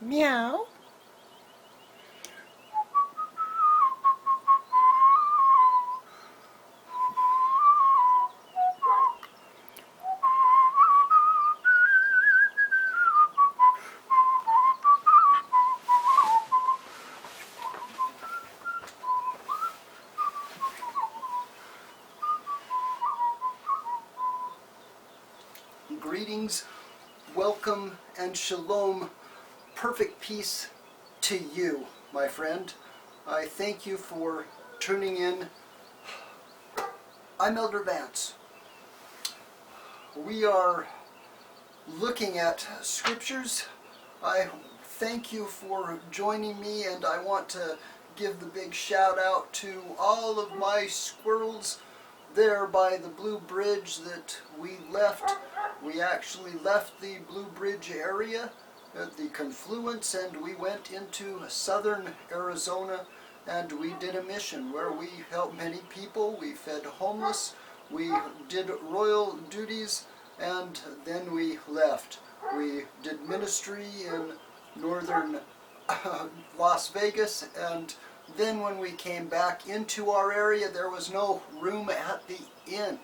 Meow. Greetings, welcome, and shalom. Perfect peace to you, my friend. I thank you for tuning in. I'm Elder Vance. We are looking at scriptures. I thank you for joining me, and I want to give the big shout out to all of my squirrels there by the Blue Bridge that we left. We actually left the Blue Bridge area at the confluence, and we went into southern Arizona, and we did a mission where we helped many people. We fed homeless, we did royal duties, and then we left. We did ministry in northern Las Vegas, and then when we came back into our area, there was no room at the inn.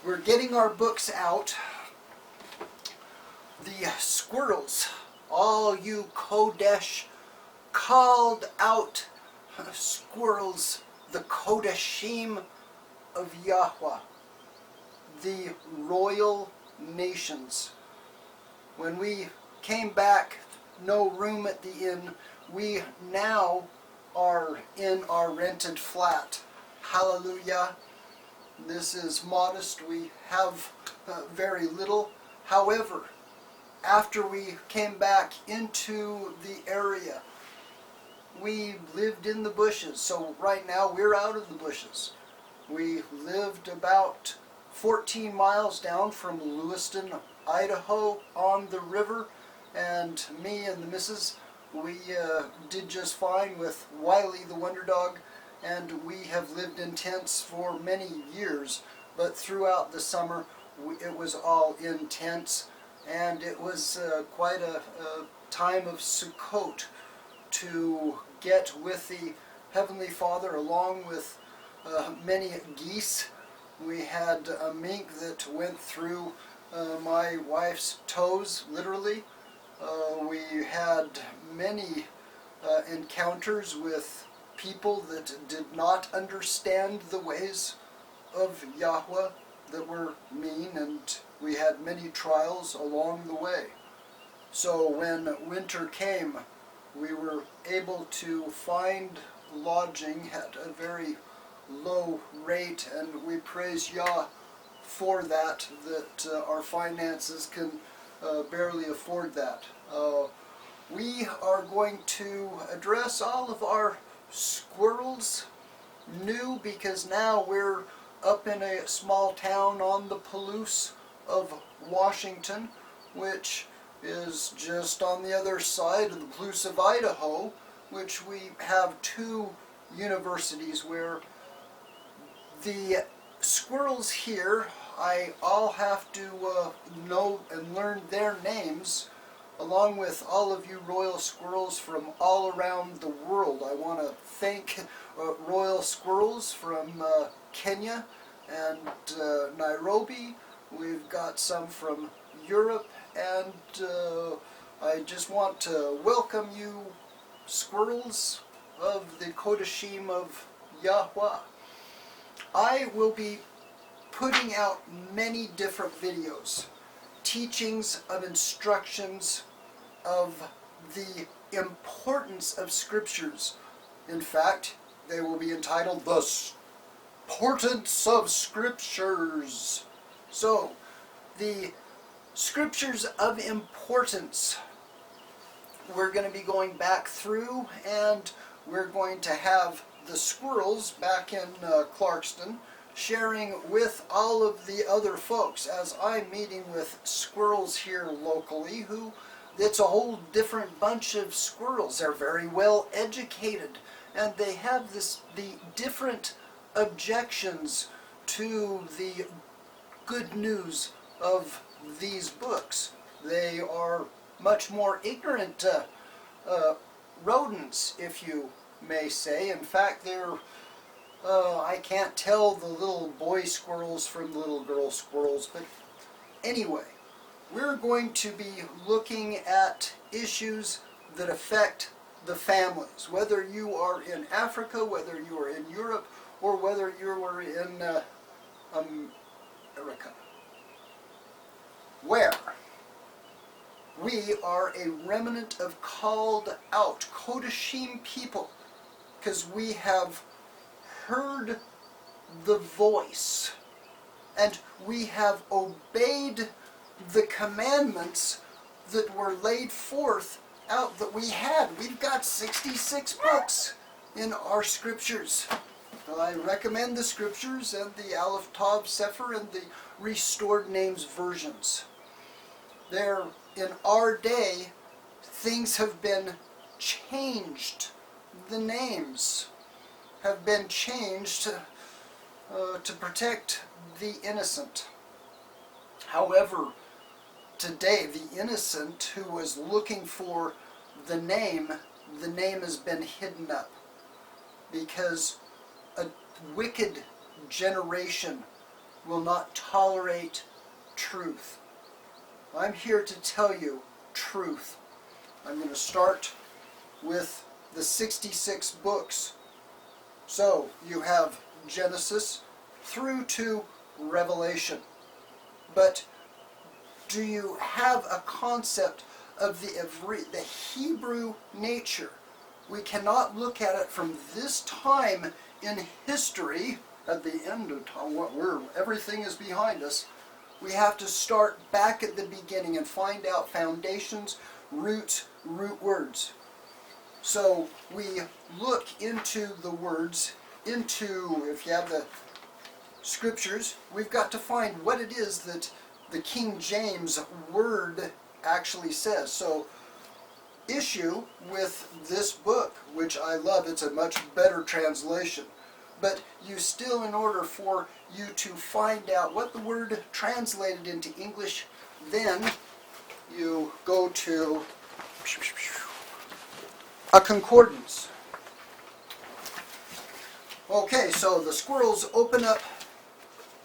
We're getting our books out. The squirrels, all you Kodesh called out squirrels, the Kodeshim of Yahweh, the royal nations. When we came back, no room at the inn, we now are in our rented flat. Hallelujah. This is modest. We have very little. However, after we came back into the area, we lived in the bushes. So right now we're out of the bushes. We lived about 14 miles down from Lewiston, Idaho on the river, and me and the missus, we did just fine with Wiley the Wonder Dog, and we have lived in tents for many years, but throughout the summer it was all in tents, and it was quite a time of Sukkot to get with the Heavenly Father along with many geese. We had a mink that went through my wife's toes, literally. We had many encounters with people that did not understand the ways of Yahweh, that were mean, and we had many trials along the way. So when winter came, we were able to find lodging at a very low rate, and we praise Yah for that, our finances can barely afford that. We are going to address all of our squirrels new, because now we're up in a small town on the Palouse of Washington, which is just on the other side of the Palouse of Idaho, which we have two universities where the squirrels here, I all have to know and learn their names, along with all of you royal squirrels from all around the world. I want to thank royal squirrels from Kenya and Nairobi. We've got some from Europe, and I just want to welcome you, squirrels of the Kodeshim of Yahweh. I will be putting out many different videos, teachings of instructions of the importance of scriptures. In fact, they will be entitled The Importance of Scriptures. So, the scriptures of importance, we're going to be going back through, and we're going to have the squirrels back in Clarkston sharing with all of the other folks, as I'm meeting with squirrels here locally who, it's a whole different bunch of squirrels. They're very well educated, and they have the different objections to the good news of these books. They are much more ignorant rodents, if you may say. In fact, they're I can't tell the little boy squirrels from the little girl squirrels, but anyway, we're going to be looking at issues that affect the families, whether you are in Africa, whether you are in Europe, or whether you are in America, where we are a remnant of called out Kodashim people, because we have heard the voice and we have obeyed the commandments that were laid forth out that we had. We've got 66 books in our scriptures. I recommend the scriptures and the Aleph Tav Sefer and the Restored Names versions. There, in our day, things have been changed. The names have been changed to protect the innocent. However, today, the innocent who was looking for the name has been hidden up because a wicked generation will not tolerate truth. I'm here to tell you truth. I'm going to start with the 66 books. So you have Genesis through to Revelation. But do you have a concept of the Hebrew nature? We cannot look at it from this time in history, at the end of time, where everything is behind us. We have to start back at the beginning and find out foundations, roots, root words. So we look into the words, if you have the scriptures, we've got to find what it is that the King James word actually says. So issue with this book, which I love, it's a much better translation. But you still, in order for you to find out what the word translated into English, then you go to a concordance. Okay, so the squirrels open up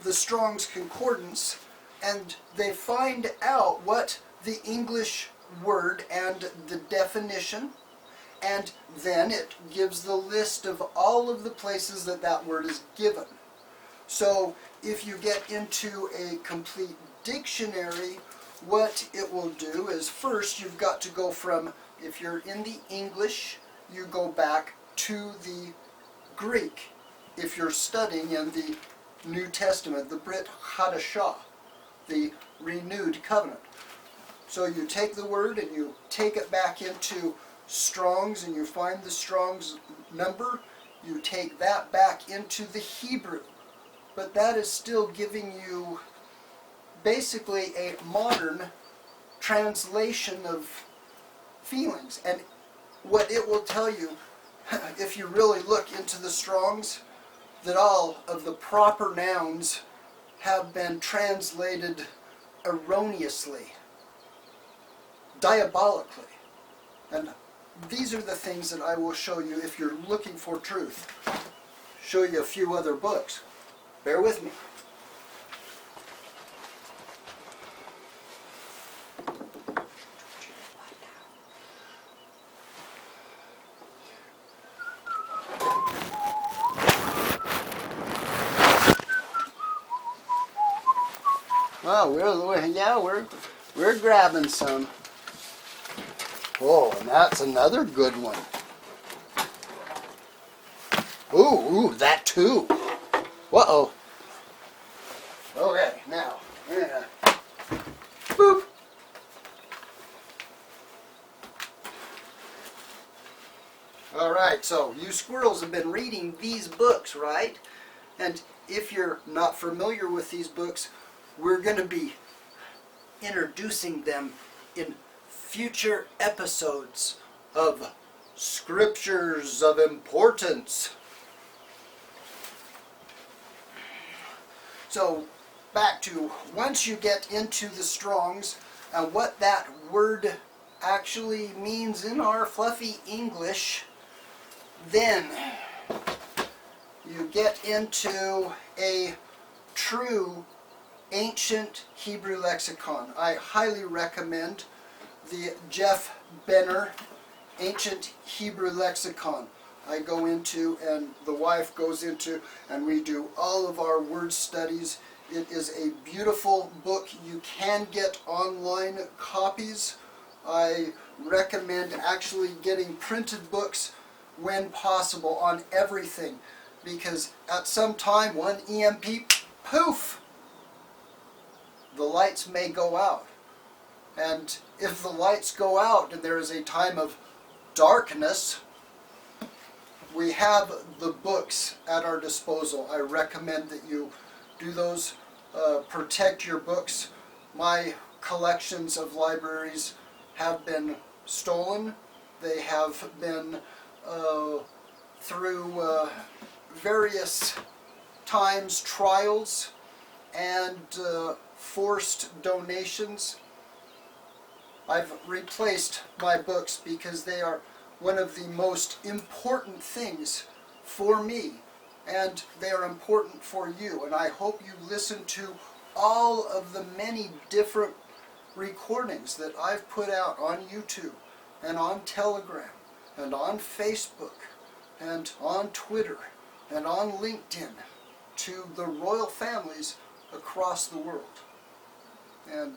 the Strong's Concordance and they find out what the English word and the definition, and then it gives the list of all of the places that that word is given. So if you get into a complete dictionary, what it will do is first you've got to go from, if you're in the English, you go back to the Greek. If you're studying in the New Testament, the Brit Hadashah, the renewed covenant. So you take the word and you take it back into Strong's and you find the Strong's number, you take that back into the Hebrew. But that is still giving you basically a modern translation of feelings. And what it will tell you, if you really look into the Strong's, that all of the proper nouns have been translated erroneously, diabolically. And these are the things that I will show you if you're looking for truth. Show you a few other books. Bear with me. Well, we're grabbing some. Oh, and that's another good one. Ooh, that too. Uh-oh. Okay, now, yeah. Boop. All right, so you squirrels have been reading these books, right? And if you're not familiar with these books, we're going to be introducing them in future episodes of Scriptures of Importance. So back to once you get into the Strongs and what that word actually means in our fluffy English, then you get into a true ancient Hebrew lexicon. I highly recommend the Jeff Benner Ancient Hebrew Lexicon. I go into, and the wife goes into, and we do all of our word studies. It is a beautiful book. You can get online copies. I recommend actually getting printed books when possible on everything, because at some time, one EMP, poof, the lights may go out. And if the lights go out and there is a time of darkness, we have the books at our disposal. I recommend that you do those. Protect your books. My collections of libraries have been stolen. They have been through various times trials and forced donations. I've replaced my books because they are one of the most important things for me, and they are important for you. And I hope you listen to all of the many different recordings that I've put out on YouTube and on Telegram and on Facebook and on Twitter and on LinkedIn to the royal families across the world. And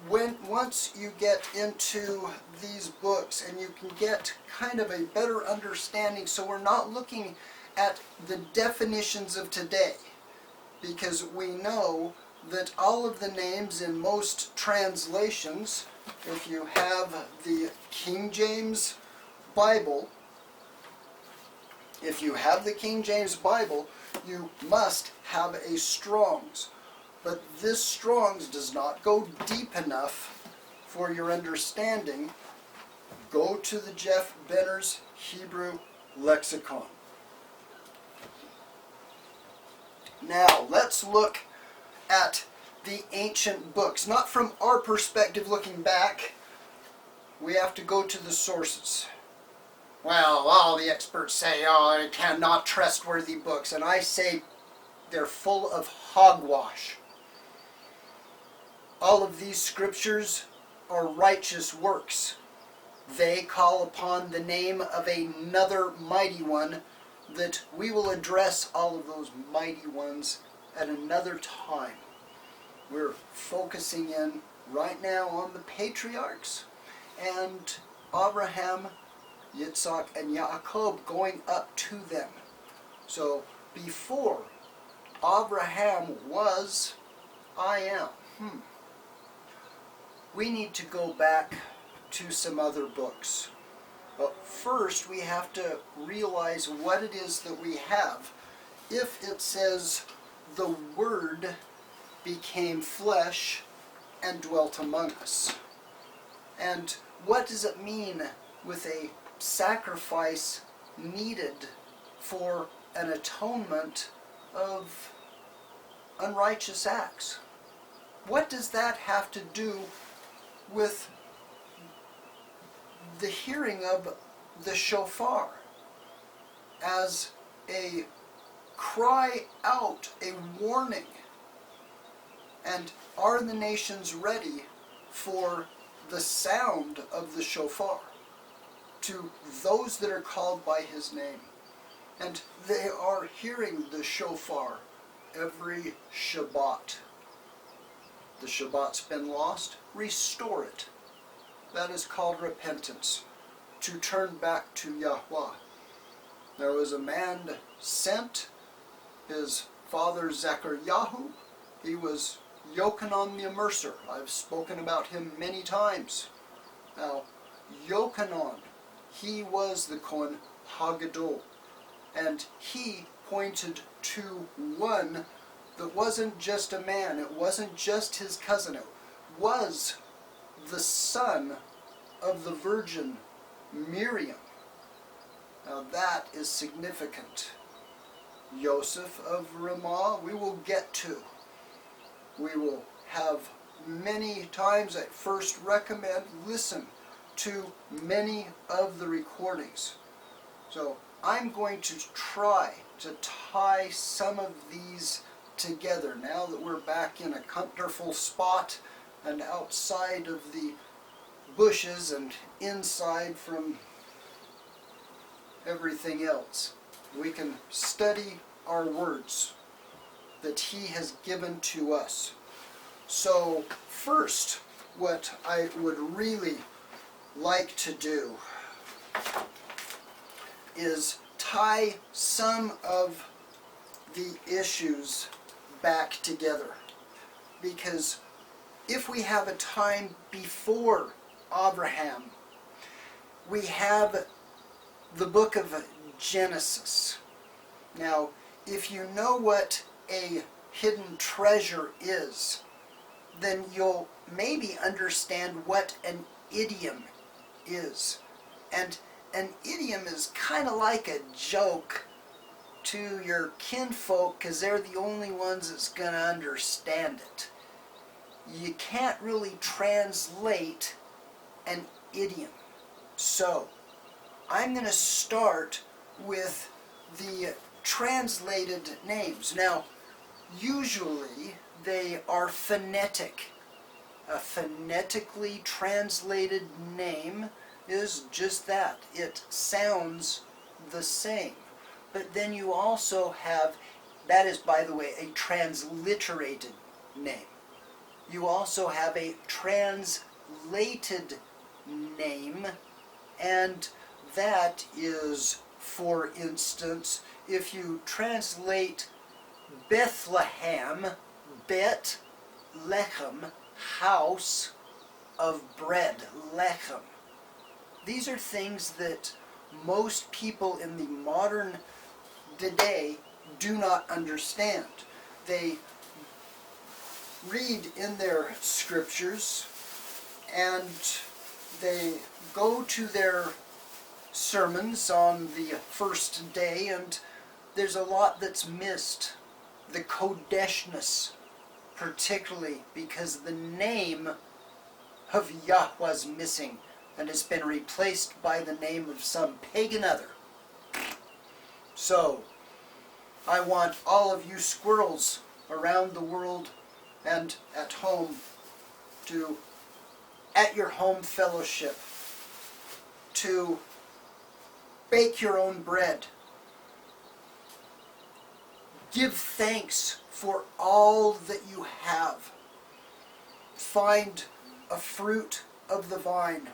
once you get into these books and you can get kind of a better understanding, so we're not looking at the definitions of today, because we know that all of the names in most translations, if you have the King James Bible, you must have a Strong's. But this Strong's does not go deep enough for your understanding. Go to the Jeff Benner's Hebrew Lexicon. Now, let's look at the ancient books. Not from our perspective looking back. We have to go to the sources. Well, all the experts say, oh, I cannot trustworthy books. And I say they're full of hogwash. All of these scriptures are righteous works. They call upon the name of another mighty one, that we will address all of those mighty ones at another time. We're focusing in right now on the patriarchs and Abraham, Yitzhak, and Yaakov, going up to them. So before Abraham was, I am. We need to go back to some other books. But first we have to realize what it is that we have. If it says the Word became flesh and dwelt among us. And what does it mean with a sacrifice needed for an atonement of unrighteous acts? What does that have to do with the hearing of the shofar as a cry out, a warning? And are the nations ready for the sound of the shofar to those that are called by his name? And they are hearing the shofar every Shabbat. The Shabbat's been lost, restore it. That is called repentance, to turn back to Yahweh. There was a man sent, his father Zechariah. He was Yochanan the Immerser. I've spoken about him many times. Now, Yochanan, he was the Kohen Hagadol, and he pointed to one that wasn't just a man, it wasn't just his cousin, it was the son of the virgin Miriam. Now that is significant. Yosef of Ramah, we will get to. We will have many times. I first recommend listen to many of the recordings. So I'm going to try to tie some of these together now that we're back in a comfortable spot and outside of the bushes and inside from everything else. We can study our words that He has given to us. So first, what I would really like to do is tie some of the issues back together. Because if we have a time before Abraham, we have the book of Genesis. Now, if you know what a hidden treasure is, then you'll maybe understand what an idiom is. And an idiom is kind of like a joke to your kinfolk because they're the only ones that's going to understand it. You can't really translate an idiom. So, I'm going to start with the translated names. Now, usually they are phonetic. A phonetically translated name is just that. It sounds the same. But then you also have, that is, by the way, a transliterated name. You also have a translated name, and that is, for instance, if you translate Bethlehem, Bet Lechem, house of bread, Lechem. These are things that most people in the modern day do not understand. They read in their scriptures and they go to their sermons on the first day, and there's a lot that's missed. The Kodeshness, particularly because the name of Yahweh is missing and has been replaced by the name of some pagan other. So, I want all of you squirrels around the world and at home to, at your home fellowship, to bake your own bread. Give thanks for all that you have. Find a fruit of the vine.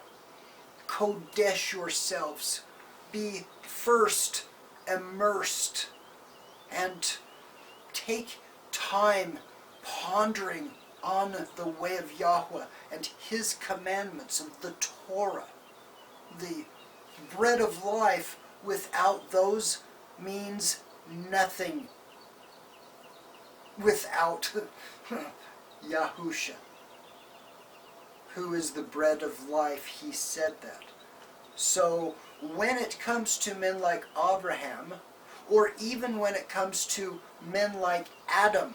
Kodesh yourselves. Be first immersed and take time pondering on the way of Yahweh and His commandments of the Torah. The bread of life, without those, means nothing. Without Yahusha, who is the bread of life, He said that. So when it comes to men like Abraham, or even when it comes to men like Adam,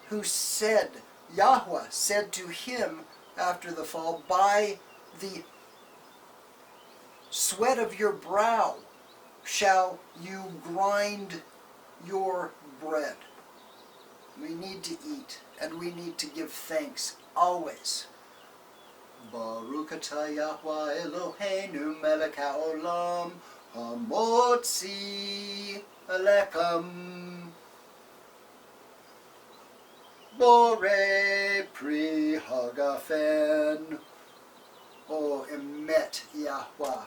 who said, Yahweh said to him after the fall, by the sweat of your brow shall you grind your bread. We need to eat, and we need to give thanks always. Baruch atah Yahweh Eloheinu melech haolam hamotzi alechem borei pri hagafen o emet Yahweh.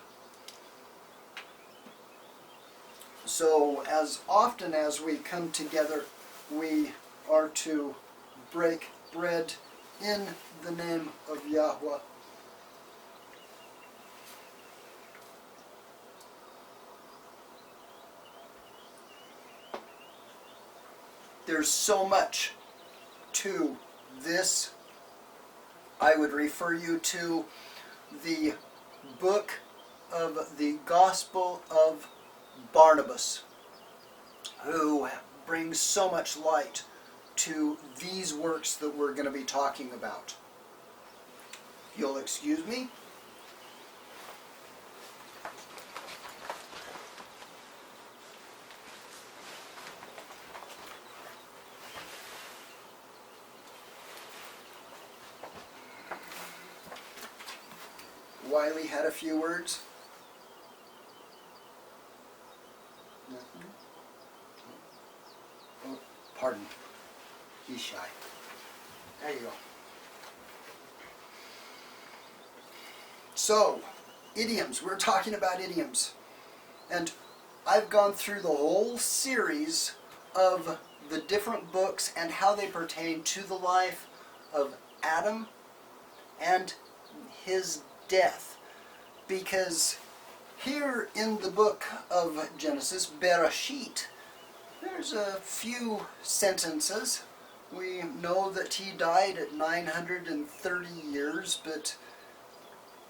So as often as we come together, we are to break bread in the name of Yahweh. There's so much to this. I would refer you to the book of the Gospel of Barnabas, who brings so much light to these works that we're going to be talking about. You'll excuse me. Wiley had a few words. Nothing? Oh, pardon. He's shy. There you go. So, idioms. We're talking about idioms. And I've gone through the whole series of the different books and how they pertain to the life of Adam and his death. Because here in the book of Genesis, Bereshit, there's a few sentences. We know that he died at 930 years, but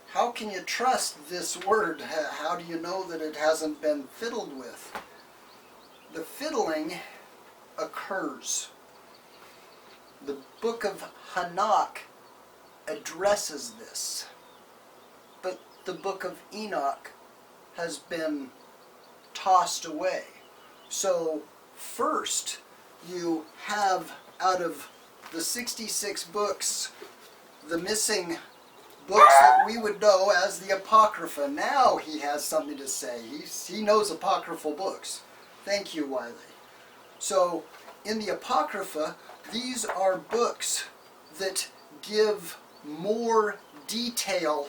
how can you trust this word? How do you know that it hasn't been fiddled with? The fiddling occurs. The book of Hanok addresses this, but the book of Enoch has been tossed away. So first you have, out of the 66 books, the missing books that we would know as the Apocrypha. Now he has something to say. He knows apocryphal books. Thank you, Wiley. So in the Apocrypha, these are books that give more detail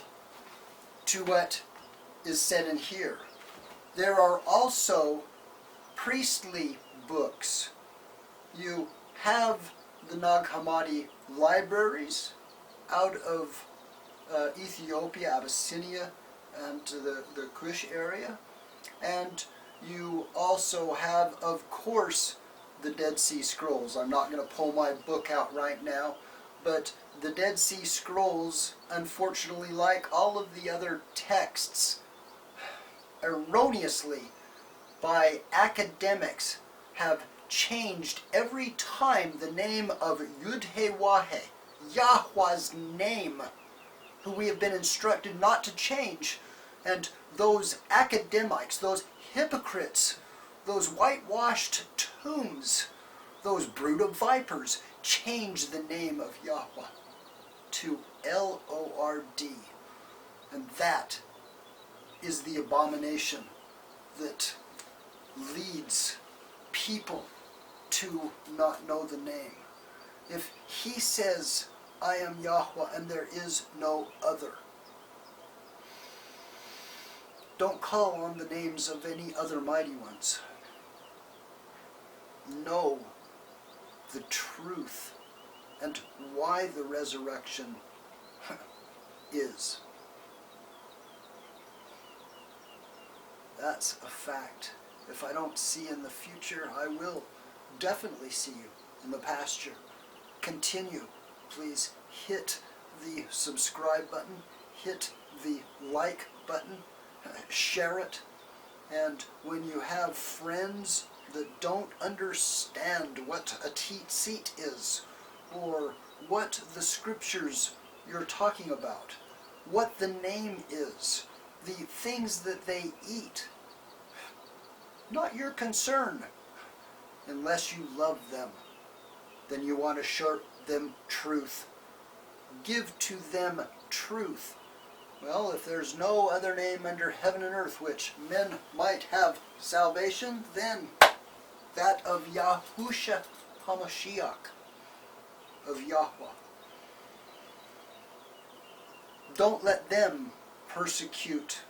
to what is said in here. There are also priestly books. You have the Nag Hammadi libraries out of Ethiopia, Abyssinia, and the Kush area. And you also have, of course, the Dead Sea Scrolls. I'm not going to pull my book out right now, but the Dead Sea Scrolls, unfortunately, like all of the other texts, erroneously by academics, have changed every time the name of Yud-He-Wah-He, Yahweh's name, who we have been instructed not to change. And those academics, those hypocrites, those whitewashed tombs, those brood of vipers, change the name of Yahweh to Lord. And that is the abomination that leads people to not know the name. If he says, I am Yahweh and there is no other, don't call on the names of any other mighty ones. Know the truth and why the resurrection is. That's a fact. If I don't see in the future, I will definitely see you in the pasture. Continue. Please hit the subscribe button, hit the like button, share it, and when you have friends that don't understand what a tzitzit is, or what the scriptures you're talking about, what the name is, the things that they eat, not your concern. Unless you love them, then you want to show them truth. Give to them truth. Well, if there's no other name under heaven and earth which men might have salvation, then that of Yahusha HaMashiach, of Yahweh. Don't let them persecute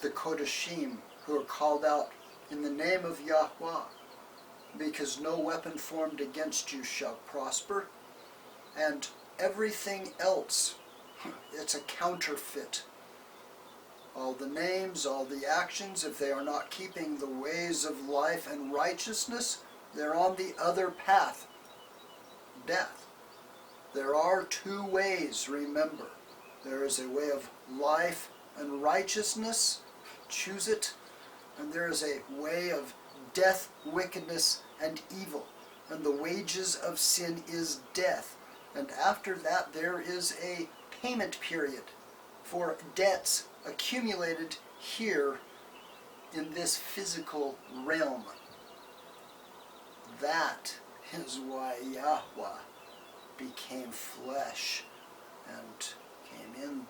the Kodashim who are called out in the name of Yahweh, because no weapon formed against you shall prosper, and everything else, it's a counterfeit. All the names, all the actions, if they are not keeping the ways of life and righteousness, they're on the other path, death. There are two ways, remember. There is a way of life and righteousness, choose it, and there is a way of death, wickedness, and evil, and the wages of sin is death. And after that there is a payment period for debts accumulated here in this physical realm. That is why Yahweh became flesh and came in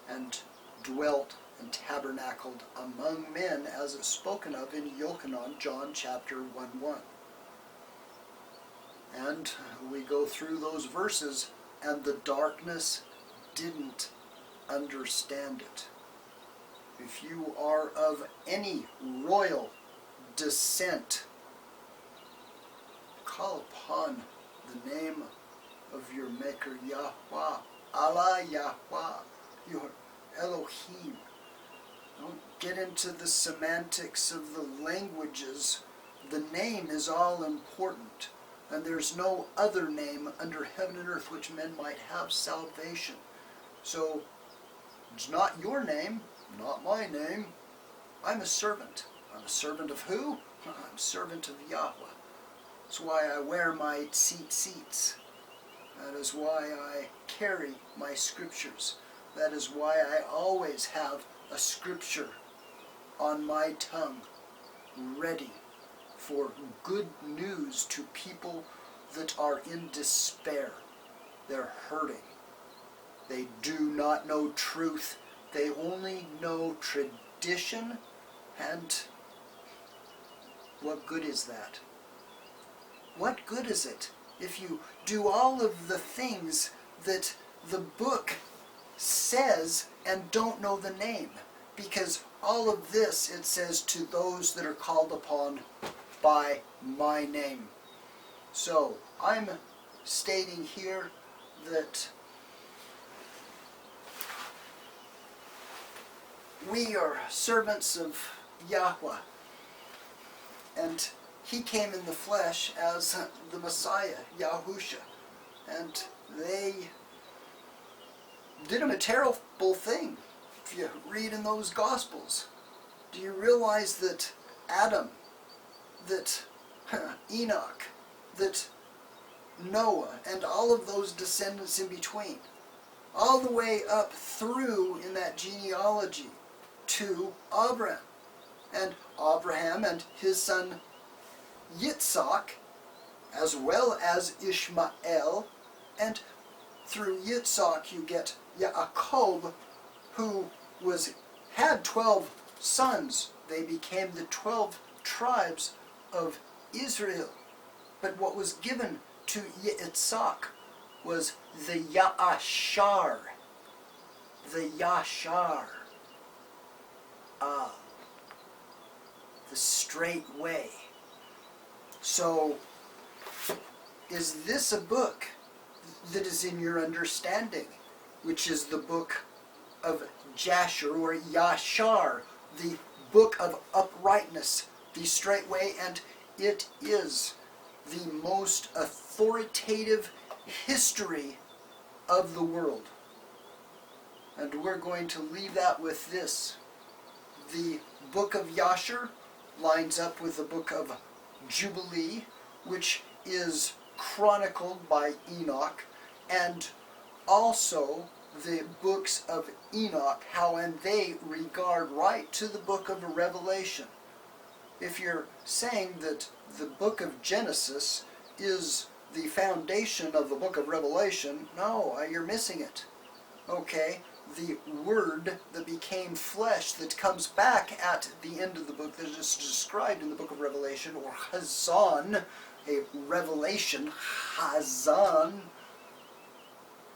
and dwelt and tabernacled among men, as is spoken of in Yochanan, John chapter 1:1. And we go through those verses, and the darkness didn't understand it. If you are of any royal descent, call upon the name of your Maker Yahweh, Allah Yahweh, your Elohim. Don't get into the semantics of the languages. The name is all important, and there's no other name under heaven and earth which men might have salvation. So it's not your name, not my name. I'm a servant. I'm a servant of who? I'm a servant of Yahweh. That's why I wear my tzitzits. That is why I carry my scriptures. That is why I always have a scripture on my tongue, ready for good news to people that are in despair. They're hurting. They do not know truth. They only know tradition. And what good is that? What good is it if you do all of the things that the book says and don't know the name? Because all of this, it says, to those that are called upon by my name. So I'm stating here that we are servants of Yahweh, and he came in the flesh as the Messiah, Yahusha, and they did him a terrible thing. If you read in those Gospels, do you realize that Adam, that Enoch, that Noah, and all of those descendants in between, all the way up through in that genealogy to Abraham, and his son Yitzhak, as well as Ishmael, and through Yitzhak you get Yaakov, who had 12 sons. They became the 12 tribes of Israel. But what was given to Yitzhak was the Yashar. The Yashar. The straight way. So, is this a book that is in your understanding, which is the book of Jasher, or Yashar, the book of uprightness, the straight way? And it is the most authoritative history of the world. And we're going to leave that with this. The book of Yashar lines up with the book of Jubilee, which is chronicled by Enoch, and also the books of Enoch, how and they regard right to the book of Revelation. If you're saying that the book of Genesis is the foundation of the book of Revelation, no, you're missing it. Okay, the Word that became flesh that comes back at the end of the book that is described in the book of Revelation, or Chazon, a revelation, Chazon,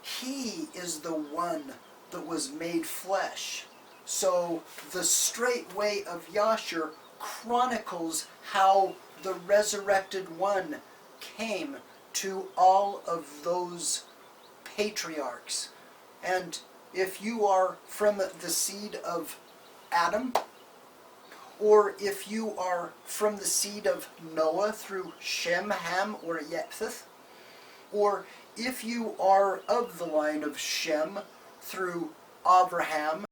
he is the one that was made flesh. So the straight way of Yashar chronicles how the resurrected one came to all of those patriarchs. And if you are from the seed of Adam, or if you are from the seed of Noah through Shem, Ham, or Japheth, or if you are of the line of Shem through Abraham,